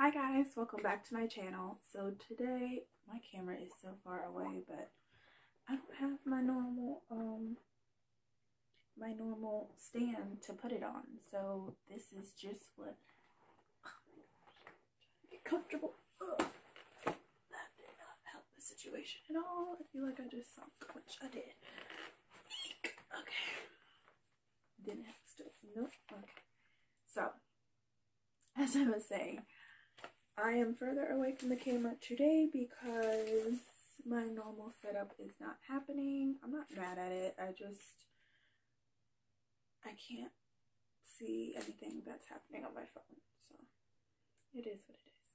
Hi guys, welcome back to my channel. So today my camera is so far away, but I don't have my normal stand to put it on. So this is just what get comfortable. Ugh. That did not help the situation at all. I feel like I just sunk, which I did. Eek. Okay. Didn't have to. Nope. Okay. So as I was saying, I am further away from the camera today because my normal setup is not happening. I'm not mad at it. I can't see anything that's happening on my phone. So it is what it is.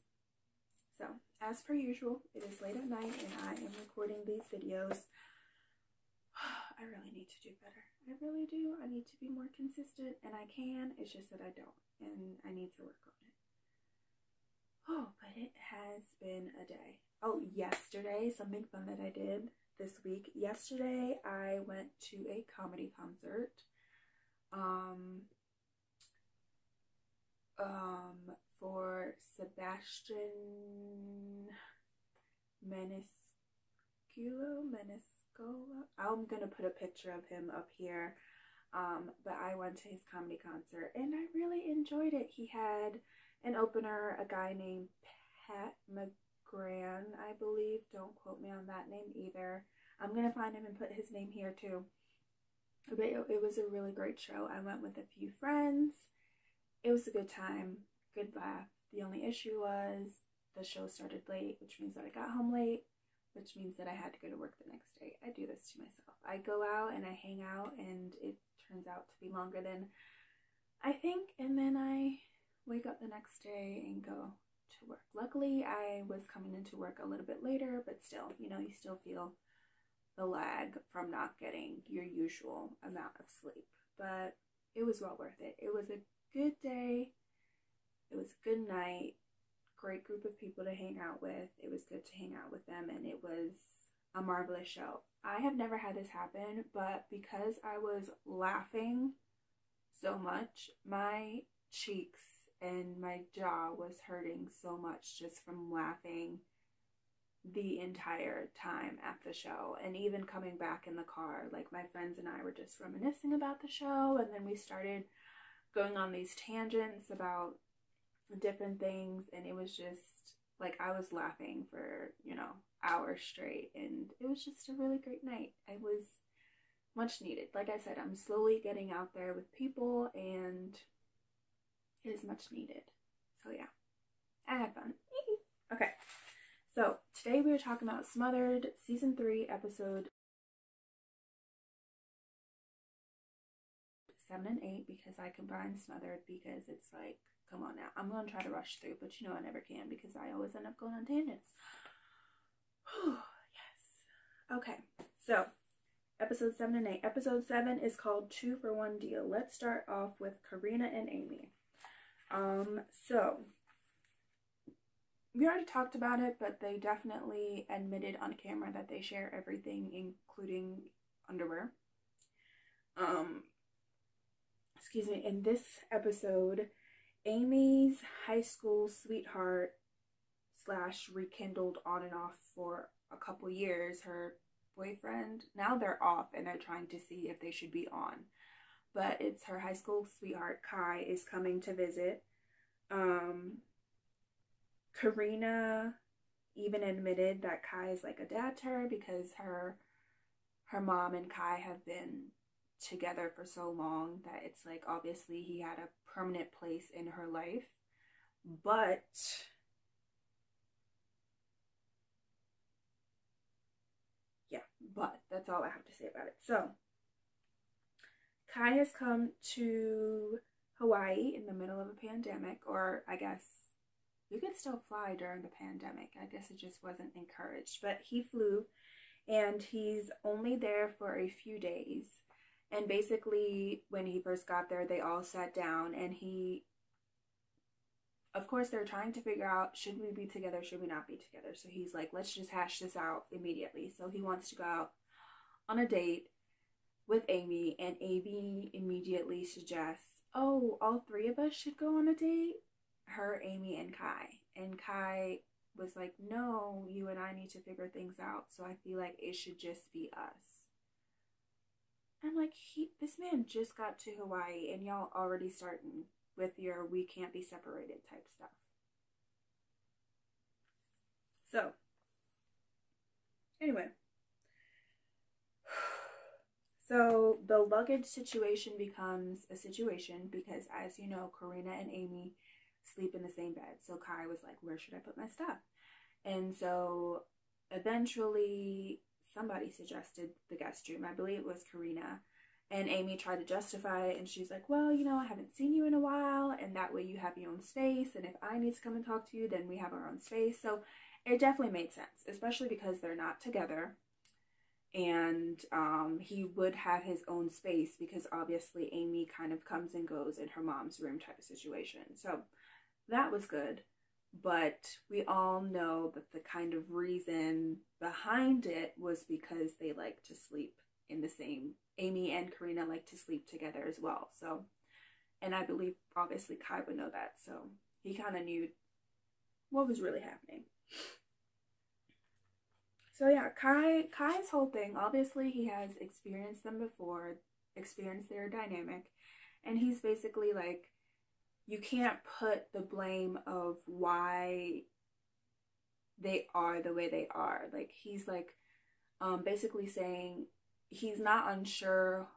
So as per usual, it is late at night and I am recording these videos. I really need to do better. I really do. I need to be more consistent, and I can. It's just that I don't, and I need to work on it. Oh, but it has been a day. Oh, yesterday, something fun that I did this week. Yesterday, I went to a comedy concert. For Sebastian Maniscalco. I'm gonna put a picture of him up here. But I went to his comedy concert and I really enjoyed it. He had an opener, a guy named McGann, I believe. Don't quote me on that name either. I'm gonna find him and put his name here too. But it was a really great show. I went with a few friends. It was a good time, good laugh. The only issue was the show started late, which means that I got home late, which means that I had to go to work the next day. I do this to myself. I go out and I hang out and it turns out to be longer than I think, and then I wake up the next day and go to work. Luckily, I was coming into work a little bit later, but still, you know, you still feel the lag from not getting your usual amount of sleep. But it was well worth it. It was a good day. It was a good night. Great group of people to hang out with. It was good to hang out with them, and it was a marvelous show. I have never had this happen, but because I was laughing so much, my cheeks and my jaw was hurting so much just from laughing the entire time at the show. And even coming back in the car, like my friends and I were just reminiscing about the show, and then we started going on these tangents about different things, and it was just like I was laughing for, you know, hours straight, and it was just a really great night. It was much needed. Like I said, I'm slowly getting out there with people, and it is much needed. So yeah, I had fun. Okay, so today we are talking about Smothered Season 3, Episode 7 and 8, because I combined Smothered because it's like, come on now. I'm going to try to rush through, but you know I never can because I always end up going on tangents. Yes. Okay, so Episode 7 and 8. Episode 7 is called 2 for 1 Deal. Let's start off with Carina and Amy. So we already talked about it, but they definitely admitted on camera that they share everything, including underwear. Excuse me, in this episode, Amy's high school sweetheart / rekindled on and off for a couple years, her boyfriend, now they're off and they're trying to see if they should be on. But it's her high school sweetheart, Kai, is coming to visit. Carina even admitted that Kai is like a dad to her because her mom and Kai have been together for so long that it's like obviously he had a permanent place in her life. But yeah, but that's all I have to say about it. So Kai has come to Hawaii in the middle of a pandemic, or I guess you could still fly during the pandemic. I guess it just wasn't encouraged, but he flew and he's only there for a few days. And basically when he first got there, they all sat down and of course they're trying to figure out, should we be together, should we not be together? So he's like, let's just hash this out immediately. So he wants to go out on a date with Amy, and Amy immediately suggests, oh, all three of us should go on a date? her, Amy, and Kai. And Kai was like, no, you and I need to figure things out. So I feel like it should just be us. I'm like, this man just got to Hawaii and y'all already starting with your we can't be separated type stuff. So, anyway. So the luggage situation becomes a situation because, as you know, Carina and Amy sleep in the same bed. So Kai was like, where should I put my stuff? And so eventually somebody suggested the guest room. I believe it was Carina. And Amy tried to justify it. And she's like, well, you know, I haven't seen you in a while. And that way you have your own space. And if I need to come and talk to you, then we have our own space. So it definitely made sense, especially because they're not together. And he would have his own space because obviously Amy kind of comes and goes in her mom's room type of situation. So that was good. But we all know that the kind of reason behind it was because they like to sleep in the same, Amy and Carina like to sleep together as well. So, and I believe obviously Kai would know that. So he kind of knew what was really happening. So yeah, Kai's whole thing, obviously he has experienced them before, experienced their dynamic, and he's basically like, you can't put the blame of why they are the way they are. Like, he's like, basically saying he's not unsure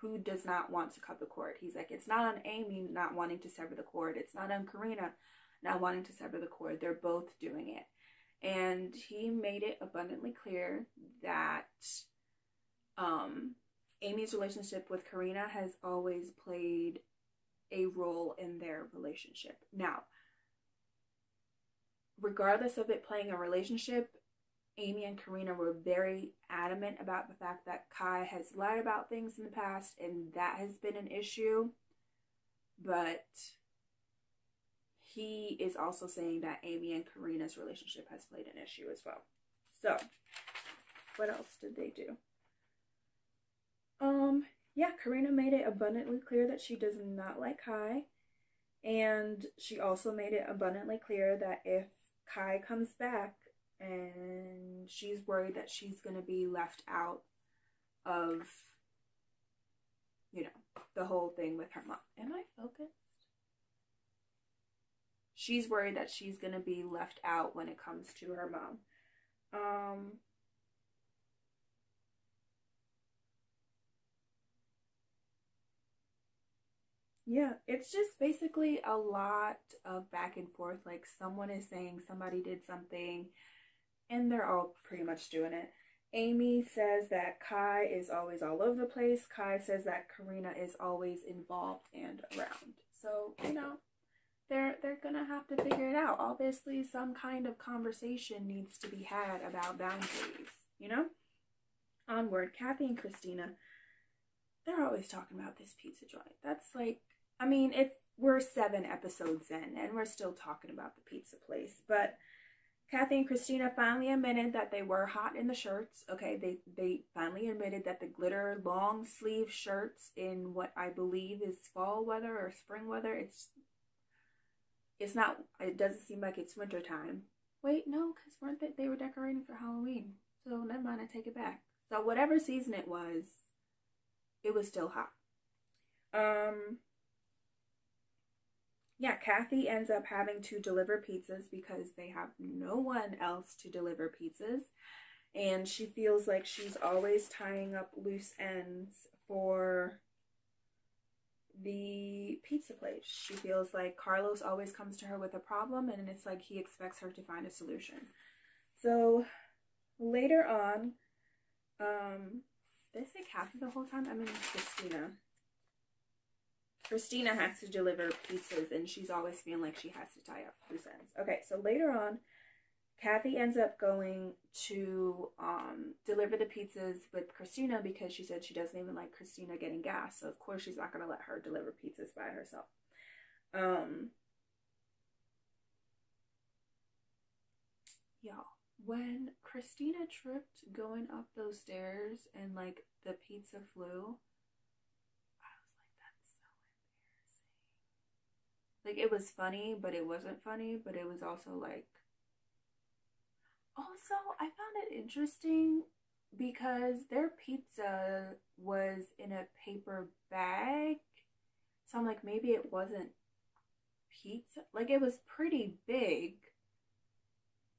who does not want to cut the cord. He's like, it's not on Amy not wanting to sever the cord. It's not on Carina not wanting to sever the cord. They're both doing it. And he made it abundantly clear that Amy's relationship with Carina has always played a role in their relationship. Now, regardless of it playing a relationship, Amy and Carina were very adamant about the fact that Kai has lied about things in the past, and that has been an issue. But he is also saying that Amy and Carina's relationship has played an issue as well. So, what else did they do? Yeah, Carina made it abundantly clear that she does not like Kai. And she also made it abundantly clear that if Kai comes back, and she's worried that she's going to be left out of, you know, the whole thing with her mom. Am I focused? She's worried that she's going to be left out when it comes to her mom. Yeah, it's just basically a lot of back and forth. Like, someone is saying somebody did something, and they're all pretty much doing it. Amy says that Kai is always all over the place. Kai says that Carina is always involved and around. So, you know, they're gonna have to figure it out. Obviously, some kind of conversation needs to be had about boundaries, you know? Onward, Kathy and Cristina, they're always talking about this pizza joint. That's like, I mean, we're 7 episodes in and we're still talking about the pizza place. But Kathy and Cristina finally admitted that they were hot in the shirts. Okay, they finally admitted that the glitter long sleeve shirts in what I believe is fall weather or spring weather, it's not, it doesn't seem like it's winter time. Wait, no, because they were decorating for Halloween. So never mind, I take it back. So whatever season it was still hot. Yeah, Kathy ends up having to deliver pizzas because they have no one else to deliver pizzas. And she feels like she's always tying up loose ends for the pizza place. She feels like Carlos always comes to her with a problem, and it's like he expects her to find a solution. So later on, did I say Kathy the whole time? I mean Cristina. Cristina has to deliver pizzas, and she's always feeling like she has to tie up loose ends. Okay, so later on, Kathy ends up going to deliver the pizzas with Cristina because she said she doesn't even like Cristina getting gas. So, of course, she's not going to let her deliver pizzas by herself. Y'all, when Cristina tripped going up those stairs and, like, the pizza flew, I was like, that's so embarrassing. Like, it was funny, but it wasn't funny, but it was also like, also, I found it interesting because their pizza was in a paper bag. So I'm like, maybe it wasn't pizza. Like, it was pretty big,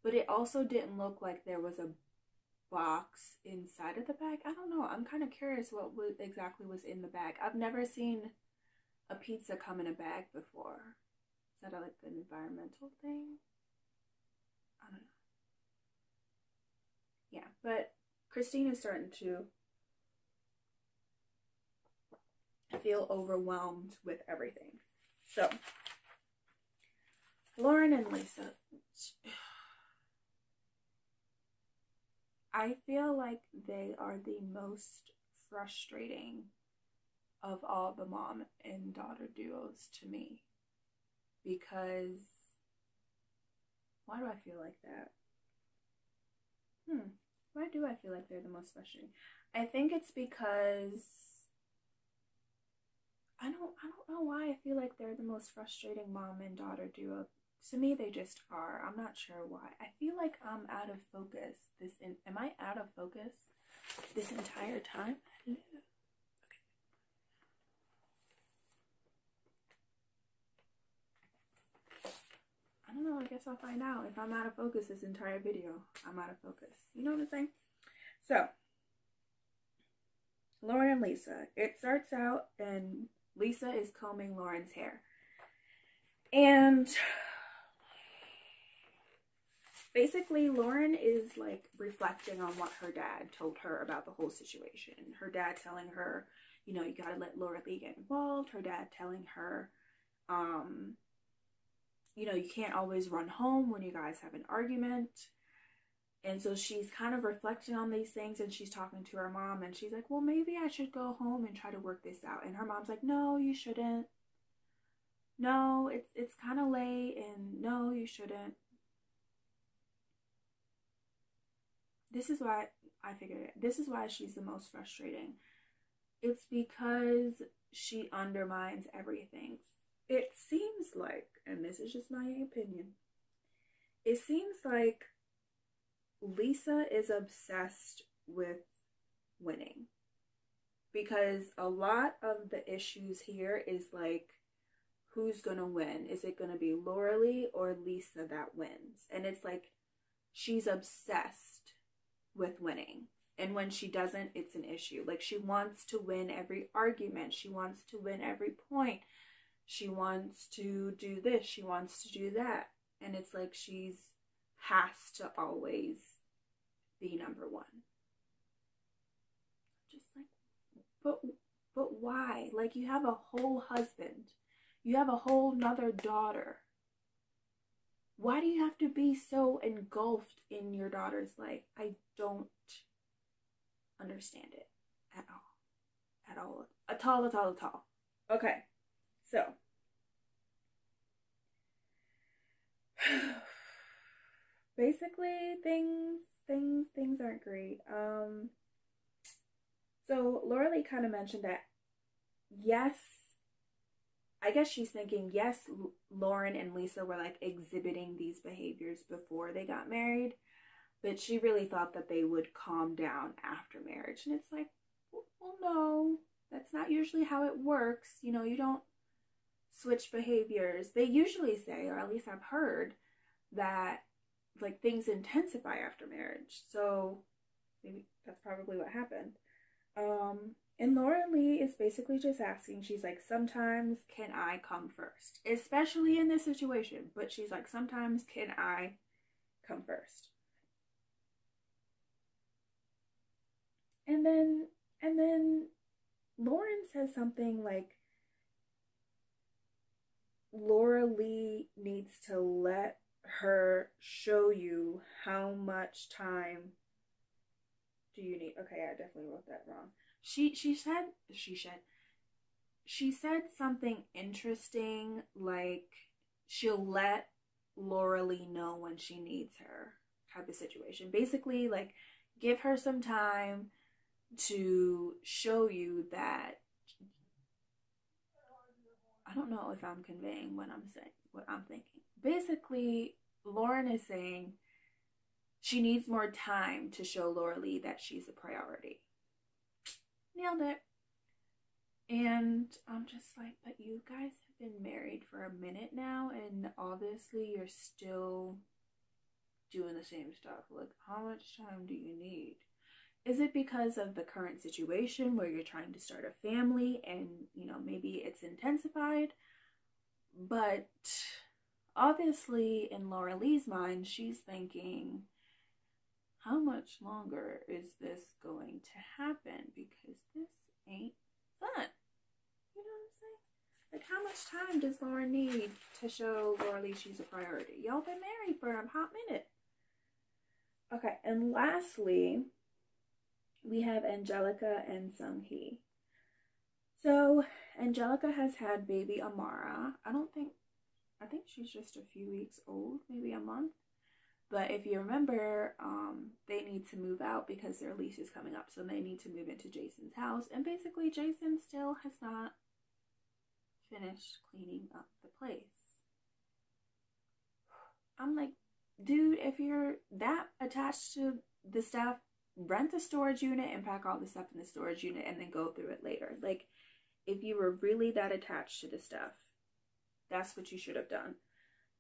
but it also didn't look like there was a box inside of the bag. I don't know. I'm kind of curious what exactly was in the bag. I've never seen a pizza come in a bag before. Is that like an environmental thing? I don't know. Yeah, but Christina's starting to feel overwhelmed with everything. So, Lauren and Lisa. I feel like they are the most frustrating of all the mom and daughter duos to me. Because, why do I feel like that? Why do I feel like they're the most frustrating? I think it's because I don't know why I feel like they're the most frustrating mom and daughter duo. To me, they just are. I'm not sure why. I feel like I'm out of focus. Am I out of focus this entire time? Okay. I don't know. I guess I'll find out. If I'm out of focus this entire video, I'm out of focus. You know what I'm saying? So, Lauren and Lisa. It starts out and Lisa is combing Lauren's hair. And basically, Lauren is like reflecting on what her dad told her about the whole situation. Her dad telling her, you know, you gotta let Laura Lee get involved. Her dad telling her, you know, you can't always run home when you guys have an argument. And so she's kind of reflecting on these things, and she's talking to her mom, and she's like, well, maybe I should go home and try to work this out. And her mom's like, no, you shouldn't. No, it's kind of late, and no, you shouldn't. This is why I figured it. This is why she's the most frustrating. It's because she undermines everything. It seems like, and this is just my opinion, it seems like Lisa is obsessed with winning. Because a lot of the issues here is like, who's gonna win? Is it gonna be Laura Lee or Lisa that wins? And it's like, she's obsessed with winning. And when she doesn't, it's an issue. Like, she wants to win every argument. She wants to win every point. She wants to do this. She wants to do that. And it's like has to always be number one. Just like, but why? Like, you have a whole husband. You have a whole nother daughter. Why do you have to be so engulfed in your daughter's life? I don't understand it at all. At all. At all. Okay. So. Basically, things aren't great. So Laura Lee kind of mentioned that, yes, I guess she's thinking, yes, Lauren and Lisa were like exhibiting these behaviors before they got married, but she really thought that they would calm down after marriage. And it's like, well, no, that's not usually how it works. You know, you don't switch behaviors. They usually say, or at least I've heard, that like things intensify after marriage. So maybe that's probably what happened. And Laura Lee is basically just asking, she's like, sometimes can I come first? Especially in this situation. But she's like, sometimes can I come first? And then Lauren says something like, Laura Lee needs to let her show you how much time do you need. Okay, I definitely wrote that wrong. She said something interesting, like she'll let Laura Lee know when she needs her, type of situation. Basically, like, give her some time to show you that. I don't know if I'm conveying what I'm saying, what I'm thinking. Basically, Lauren is saying she needs more time to show Laura Lee that she's a priority. Nailed it. And I'm just like, but you guys have been married for a minute now, and obviously you're still doing the same stuff. Like, how much time do you need? Is it because of the current situation where you're trying to start a family and, you know, maybe it's intensified? But obviously in Laura Lee's mind, she's thinking, how much longer is this going to happen? Because this ain't fun. You know what I'm saying? Like, how much time does Lauren need to show Laura Lee she's a priority? Y'all been married for a hot minute. Okay, and lastly, we have Angelica and Sunhe. So, Angelica has had baby Amara. I think she's just a few weeks old, maybe a month. But if you remember, they need to move out because their lease is coming up. So they need to move into Jason's house. And basically, Jason still has not finished cleaning up the place. I'm like, dude, if you're that attached to the stuff, rent a storage unit and pack all the stuff in the storage unit and then go through it later. Like, if you were really that attached to the stuff, that's what you should have done.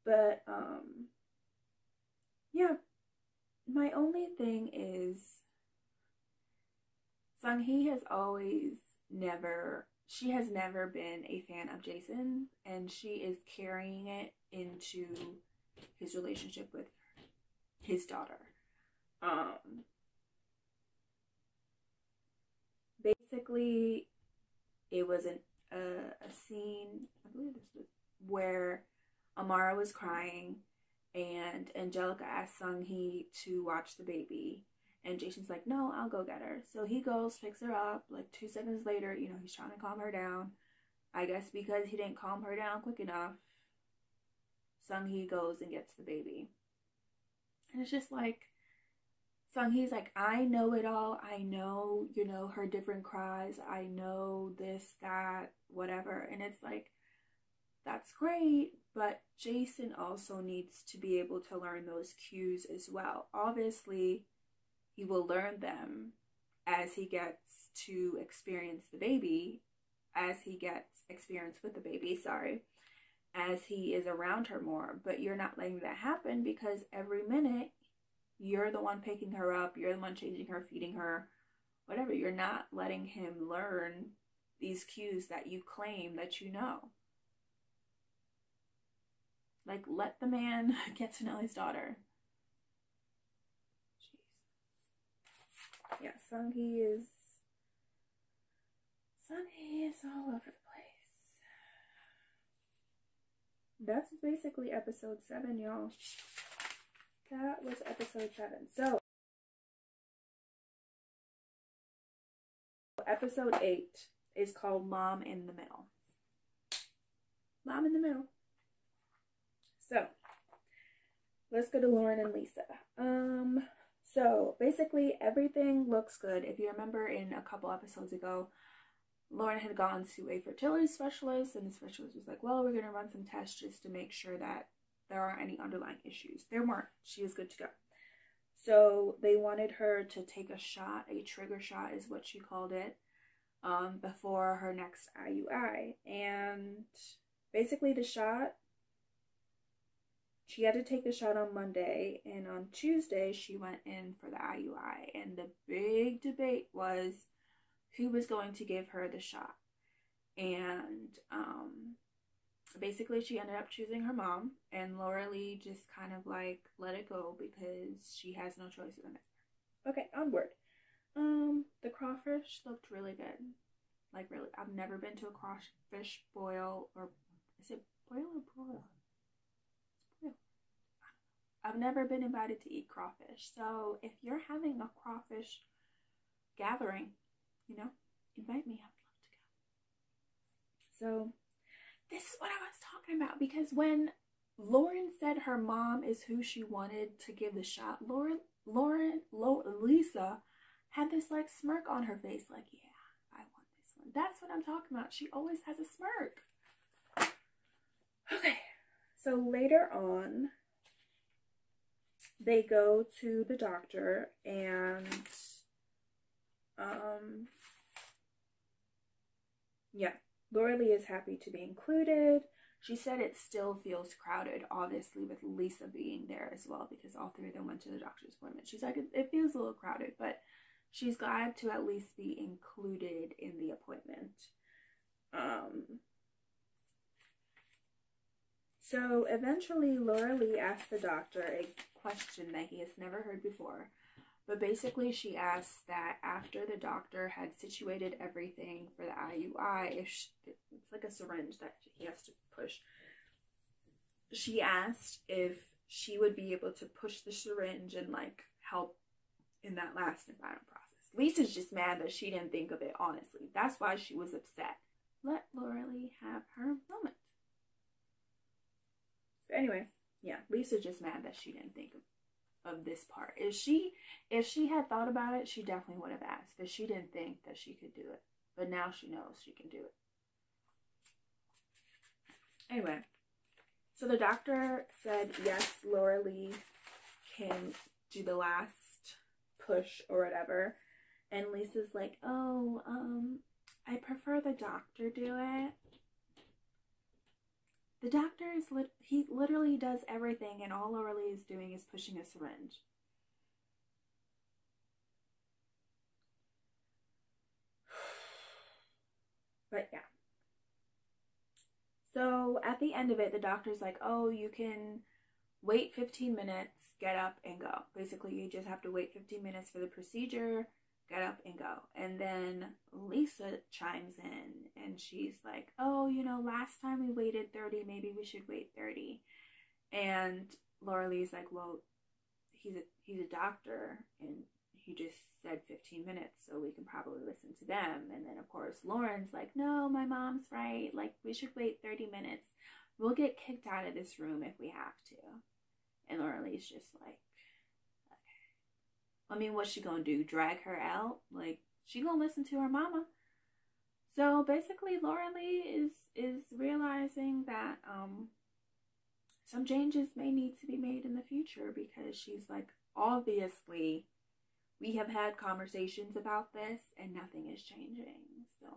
But, yeah, my only thing is Sunhe has never been a fan of Jason, and she is carrying it into his relationship with his daughter. Basically, it was a scene, I believe this was, where Amara was crying and Angelica asked Sunhe to watch the baby, and Jason's like, no, I'll go get her. So he goes, picks her up. Like 2 seconds later, you know, he's trying to calm her down. I guess because he didn't calm her down quick enough, Sunhe goes and gets the baby. And it's just like, Sunhe's like, I know it all. I know, you know, her different cries. I know this, that, whatever. And it's like, that's great, but Jason also needs to be able to learn those cues as well. Obviously, he will learn them as he gets to experience the baby, as he gets experience with the baby, as he is around her more. But you're not letting that happen because every minute, you're the one picking her up, you're the one changing her, feeding her, whatever. You're not letting him learn these cues that you claim that you know. Like, let the man get to know his daughter. Jeez. Yeah, Sunhe is all over the place. That's basically episode 7, y'all. That was episode 7. So, episode 8 is called Mom in the Middle. Mom in the Middle. So, let's go to Lauren and Lisa. So basically everything looks good. If you remember in a couple episodes ago, Lauren had gone to a fertility specialist, and the specialist was like, well, we're going to run some tests just to make sure that there aren't any underlying issues. There weren't. She was good to go. So they wanted her to take a shot, a trigger shot is what she called it, before her next IUI. And basically the shot, she had to take the shot on Monday, and on Tuesday she went in for the IUI. And the big debate was who was going to give her the shot. And basically she ended up choosing her mom, and Laura Lee just kind of like let it go because she has no choice in it. Okay, onward. The crawfish looked really good. Like, really, I've never been to a crawfish boil, or is it boil or broil? It's boil. I've never been invited to eat crawfish. So if you're having a crawfish gathering, you know, invite me. I would love to go. So this is what I was talking about, because when Lauren said her mom is who she wanted to give the shot, Lisa had this like smirk on her face, like, yeah, I want this one. That's what I'm talking about. She always has a smirk. So later on, they go to the doctor, and yeah, Laura Lee is happy to be included. She said it still feels crowded, obviously, with Lisa being there as well, because all three of them went to the doctor's appointment. She's like, it feels a little crowded, but she's glad to at least be included in the appointment. So eventually Laura Lee asked the doctor a question that he has never heard before. But basically she asked that after the doctor had situated everything for the IUI, it's like a syringe that he has to push. She asked if she would be able to push the syringe and like help in that last and final process. Lisa's just mad that she didn't think of it, honestly. That's why she was upset. Let Laura Lee have her moment. But anyway, yeah, Lisa's just mad that she didn't think of this part. If she had thought about it, she definitely would have asked, but she didn't think that she could do it. But now she knows she can do it. Anyway, so the doctor said yes, Laura Lee can do the last push or whatever, and Lisa's like, oh, I prefer the doctor do it. The doctor is he literally does everything, and all Laura Lee is doing is pushing a syringe. But yeah. So at the end of it, the doctor's like, oh, you can wait 15 minutes, get up and go. Basically, you just have to wait 15 minutes for the procedure, get up and go. And then Lisa chimes in and she's like, oh, you know, last time we waited 30, maybe we should wait 30. And Laura Lee's like, well, he's a doctor and he just said 15 minutes, so we can probably listen to them. And then of course Lauren's like, no, my mom's right, like we should wait 30 minutes. We'll get kicked out of this room if we have to. And Laura Lee's just like, I mean, what's she gonna do? Drag her out? Like, she gonna listen to her mama. So basically, Laura Lee is realizing that some changes may need to be made in the future, because she's like, obviously, we have had conversations about this and nothing is changing. So,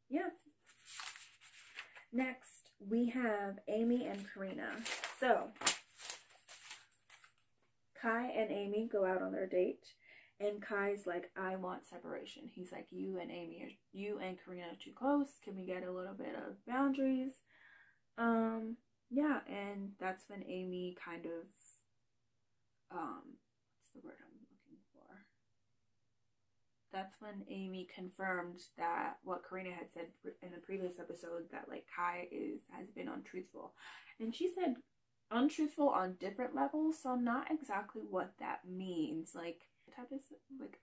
yeah. Next, we have Amy and Carina. So, Kai and Amy go out on their date, and Kai's like, I want separation. He's like, you and Carina are too close. Can we get a little bit of boundaries? Yeah, and that's when Amy kind of, what's the word I'm looking for? That's when Amy confirmed that what Carina had said in the previous episode, that like Kai has been untruthful. And she said untruthful on different levels, so I'm not exactly what that means. Like,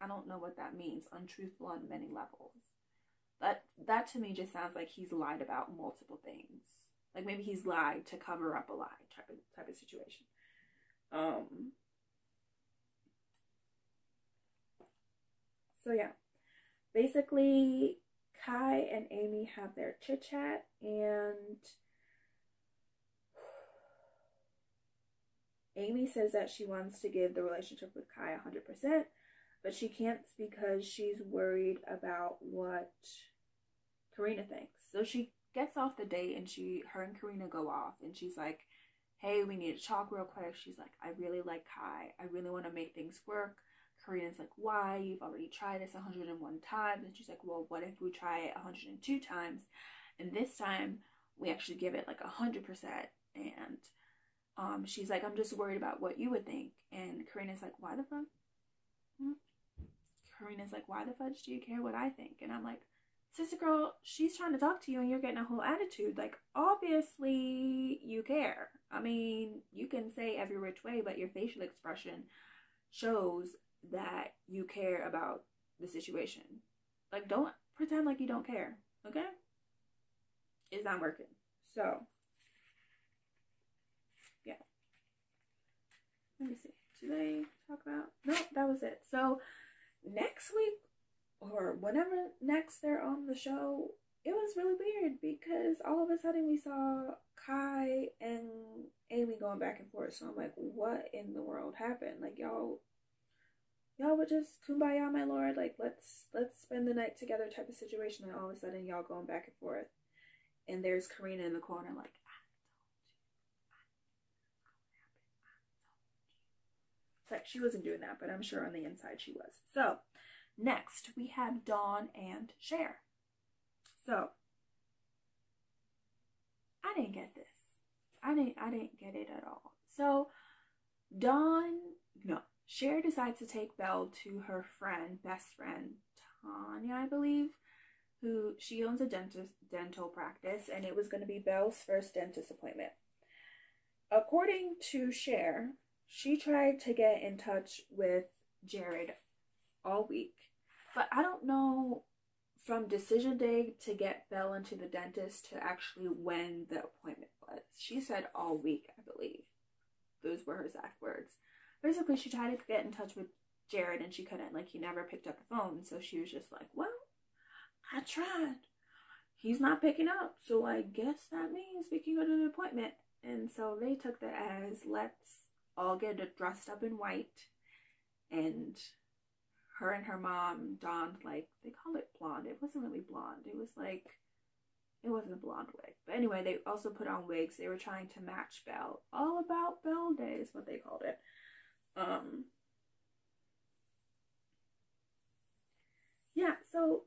I don't know what that means. Untruthful on many levels. That to me just sounds like he's lied about multiple things. Like maybe he's lied to cover up a lie type of situation. So yeah, basically Kai and Amy have their chit chat, and Amy says that she wants to give the relationship with Kai 100%, but she can't because she's worried about what Carina thinks. So she gets off the date, and her and Carina go off, and she's like, hey, we need to talk real quick. She's like, I really like Kai. I really want to make things work. Carina's like, why? You've already tried this 101 times. And she's like, well, what if we try it 102 times? And this time, we actually give it like 100%. And she's like, I'm just worried about what you would think. And Carina's like, why the fuck? Carina's like, why the fudge do you care what I think? And I'm like, sister girl, she's trying to talk to you and you're getting a whole attitude. Like, obviously you care. I mean, you can say every which way, but your facial expression shows that you care about the situation. Like, don't pretend like you don't care, okay? It's not working. So, yeah. Let me see. Did they talk about? No, that was it. So, next week, or whenever next they're on the show, it was really weird because all of a sudden we saw Kai and Amy going back and forth. So I'm like, what in the world happened? Like, y'all would just kumbaya, my lord. Like, let's spend the night together type of situation. And all of a sudden y'all going back and forth. And there's Carina in the corner like, it's like she wasn't doing that, but I'm sure on the inside she was. So next we have Dawn and Cher. So I didn't get this. I didn't get it at all. So Cher decides to take Belle to her best friend, Tanya, I believe, who she owns a dental practice, and it was going to be Belle's first dentist appointment. According to Cher, she tried to get in touch with Jared all week, but I don't know from decision day to get Belle into the dentist to actually when the appointment was. She said all week, I believe. Those were her exact words. Basically, she tried to get in touch with Jared and she couldn't. Like, he never picked up the phone. So she was just like, well, I tried. He's not picking up. So I guess that means we can go to the appointment. And so they took that as, let's all get dressed up in white. And her and her mom donned, like, they call it blonde. It wasn't really blonde. It was like, it wasn't a blonde wig. But anyway, they also put on wigs. They were trying to match Belle. All about Belle Day is what they called it. Yeah, so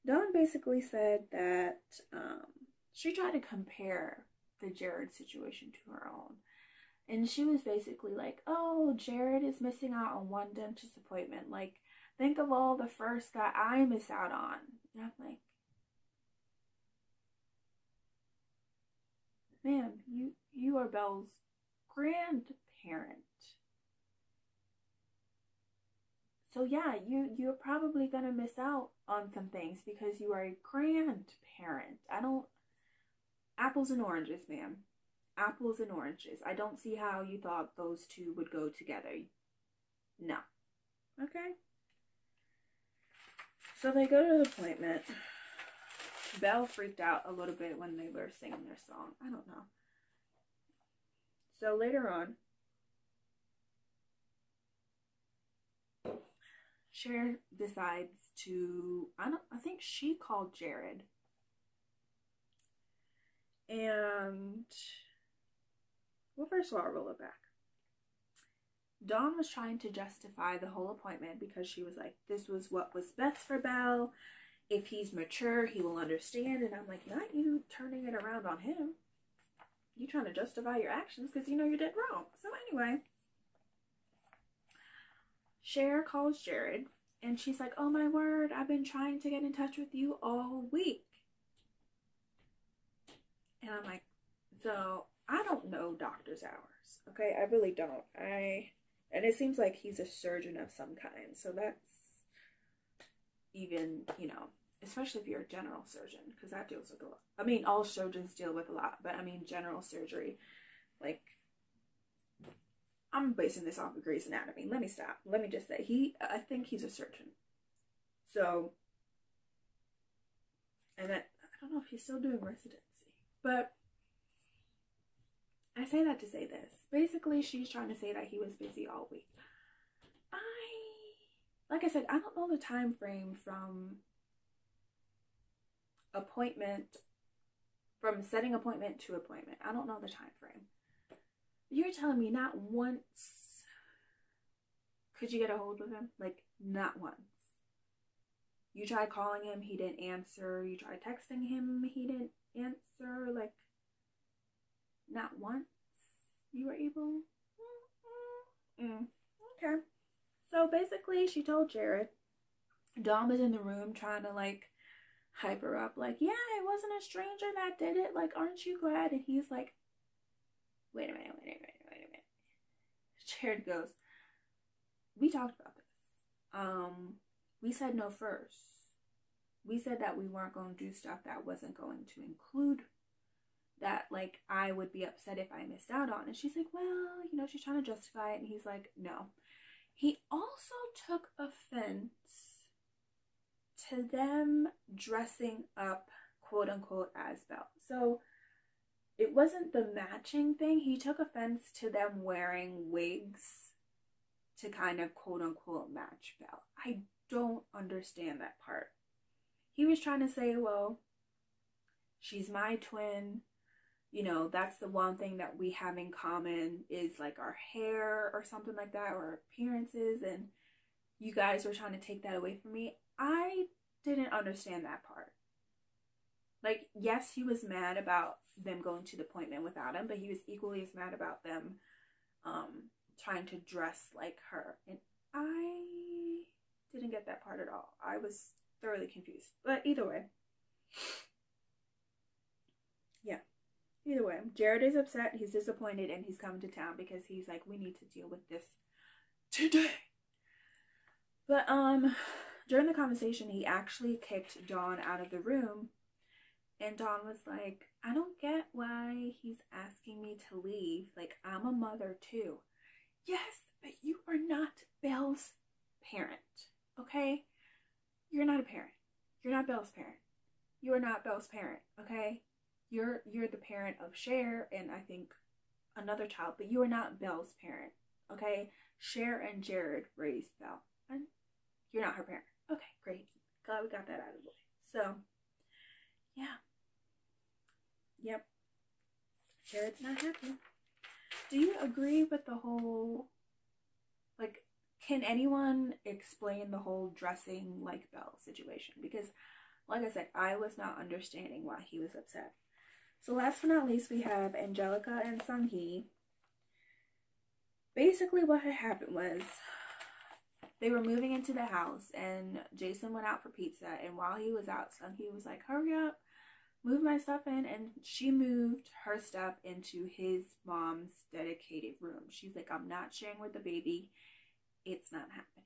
Dawn basically said that she tried to compare the Jared situation to her own. And she was basically like, oh, Jared is missing out on one dentist appointment. Like, think of all the firsts that I miss out on. And I'm like, ma'am, you are Belle's grandparent. So yeah, you're probably gonna miss out on some things because you are a grandparent. Apples and oranges, ma'am. Apples and oranges. I don't see how you thought those two would go together. No. Okay. So they go to the appointment. Belle freaked out a little bit when they were singing their song. I don't know. So later on, Cher decides to, I think she called Jared. And, well, first of all, I'll roll it back. Dawn was trying to justify the whole appointment because she was like, this was what was best for Belle. If he's mature, he will understand. And I'm like, not you turning it around on him. You trying to justify your actions because you know you did wrong. So anyway, Cher calls Jared and she's like, oh my word, I've been trying to get in touch with you all week. And I'm like, so I don't know doctor's hours. Okay, I really don't. And it seems like he's a surgeon of some kind. So that's even, you know, especially if you're a general surgeon, because that deals with a lot. I mean, all surgeons deal with a lot, but I mean, general surgery, like, I'm basing this off of Grey's Anatomy. Let me stop. Let me just say, I think he's a surgeon. So, and I don't know if he's still doing residency, but I say that to say this. Basically, she's trying to say that he was busy all week. Like I said, I don't know the time frame from setting appointment to appointment. I don't know the time frame. You're telling me not once could you get a hold of him? Like, not once. You tried calling him, he didn't answer. You tried texting him, he didn't answer. Like, not once you were able? Okay. So basically, she told Jared. Dawn was in the room trying to, like, hype her up. Like, yeah, it wasn't a stranger that did it. Like, aren't you glad? And he's like, wait a minute. Jared goes, we talked about this. We said no first. We said that we weren't going to do stuff that wasn't going to include that, like, I would be upset if I missed out on. And she's like, well, you know, she's trying to justify it. And he's like, no. He also took offense to them dressing up, quote unquote, as Belle. So it wasn't the matching thing. He took offense to them wearing wigs to kind of quote unquote match Belle. I don't understand that part. He was trying to say, well, she's my twin. You know, that's the one thing that we have in common is like our hair or something like that, or our appearances, and you guys were trying to take that away from me. I didn't understand that part. Like, yes, he was mad about them going to the appointment without him, but he was equally as mad about them trying to dress like her. And I didn't get that part at all. I was thoroughly confused. But either way. Yeah. Either way. Jared is upset. He's disappointed. And he's coming to town because he's like, we need to deal with this today. But during the conversation, he actually kicked Dawn out of the room. And Dawn was like, I don't get why he's asking me to leave. Like, I'm a mother too. Yes, but you are not Belle's parent, okay? You're not a parent. You're not Belle's parent. You are not Belle's parent, okay? You're the parent of Cher and I think another child, but you are not Belle's parent, okay? Cher and Jared raised Belle, and you're not her parent. Okay, great. Glad we got that out of the way. So, yeah. Yep. Jared's not happy. Do you agree with the whole, like, can anyone explain the whole dressing like Belle situation? Because, like I said, I was not understanding why he was upset. So last but not least, we have Angelica and Sunhe. Basically what had happened was they were moving into the house and Jason went out for pizza, and while he was out, Sunhe was like, hurry up, move my stuff in, and she moved her stuff into his mom's dedicated room. She's like, I'm not sharing with the baby. It's not happening.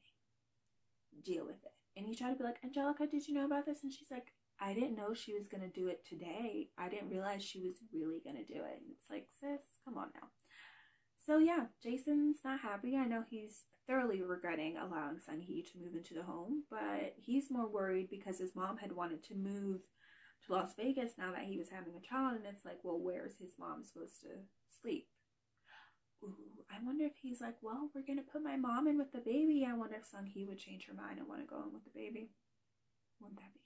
Deal with it. And he tried to be like, Angelica, did you know about this? And she's like, I didn't know she was going to do it today. I didn't realize she was really going to do it. And it's like, sis, come on now. So yeah, Jason's not happy. I know he's thoroughly regretting allowing Sunhe to move into the home, but he's more worried because his mom had wanted to move to Las Vegas now that he was having a child, and it's like, well, where's his mom supposed to sleep? Ooh, I wonder if he's like, well, we're gonna put my mom in with the baby. I wonder if Sunhe would change her mind and want to go in with the baby. Wouldn't that be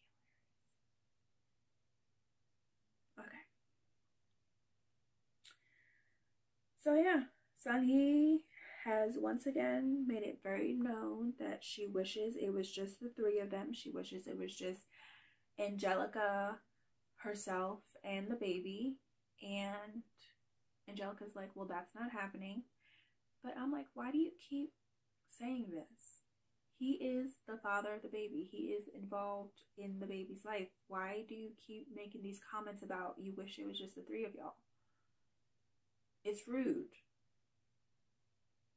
hilarious? Okay. So yeah, Sunhe has once again made it very known that she wishes it was just the three of them. She wishes it was just Angelica, herself, and the baby. And Angelica's like, well, that's not happening. But I'm like, why do you keep saying this? He is the father of the baby. He is involved in the baby's life. Why do you keep making these comments about you wish it was just the three of y'all? It's rude.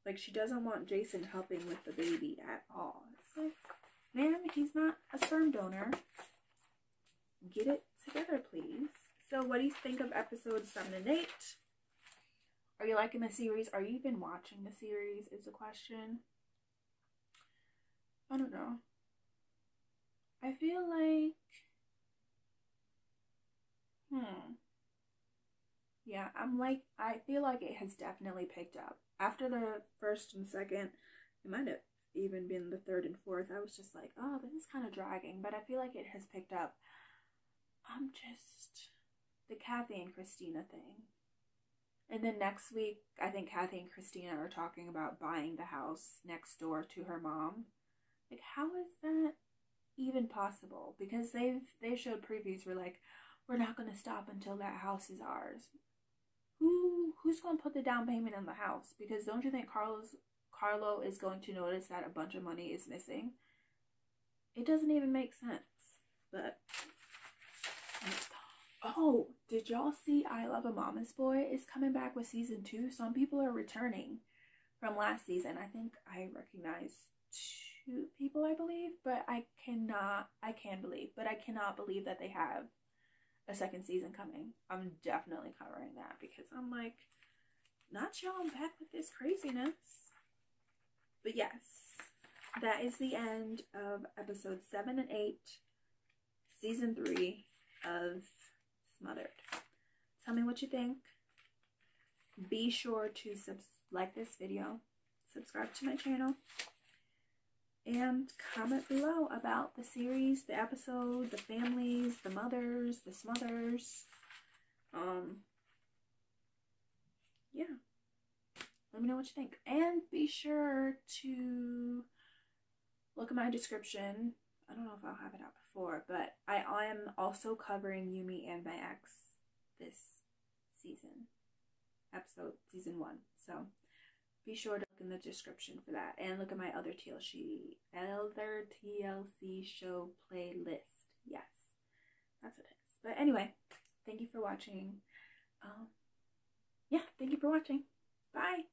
Like, she doesn't want Jason helping with the baby at all. It's like, man, he's not a sperm donor. Get it together, please. So what do you think of episodes 7 and 8? Are you liking the series? Are you even watching the series is the question. I don't know. I feel like, yeah, I feel like it has definitely picked up. After the first and second, it might have even been the third and fourth, I was just like, oh, this is kind of dragging, but I feel like it has picked up. I'm just, the Kathy and Cristina thing. And then next week, I think Kathy and Cristina are talking about buying the house next door to her mom. Like, how is that even possible? Because they showed previews where like, we're not going to stop until that house is ours. Who's going to put the down payment on the house? Because don't you think Carlo is going to notice that a bunch of money is missing? It doesn't even make sense. But oh, did y'all see I Love a Mama's Boy is coming back with season 2? Some people are returning from last season. I think I recognize 2 people, I believe, but I cannot believe that they have a second season coming. I'm definitely covering that because I'm like, not y'all back with this craziness. But yes, that is the end of episodes 7 and 8, season 3 of Smothered. Tell me what you think. Be sure to like this video, subscribe to my channel, and comment below about the series, the episode, the families, the mothers, the Smothers. Yeah. Let me know what you think. And be sure to look at my description. I don't know if I'll have it out before, but I am also covering Yumi and my ex this season. Season 1. So be sure to look in the description for that. And look at my other TLC show playlist. Yes. That's what it is. But anyway, thank you for watching. Yeah, thank you for watching. Bye.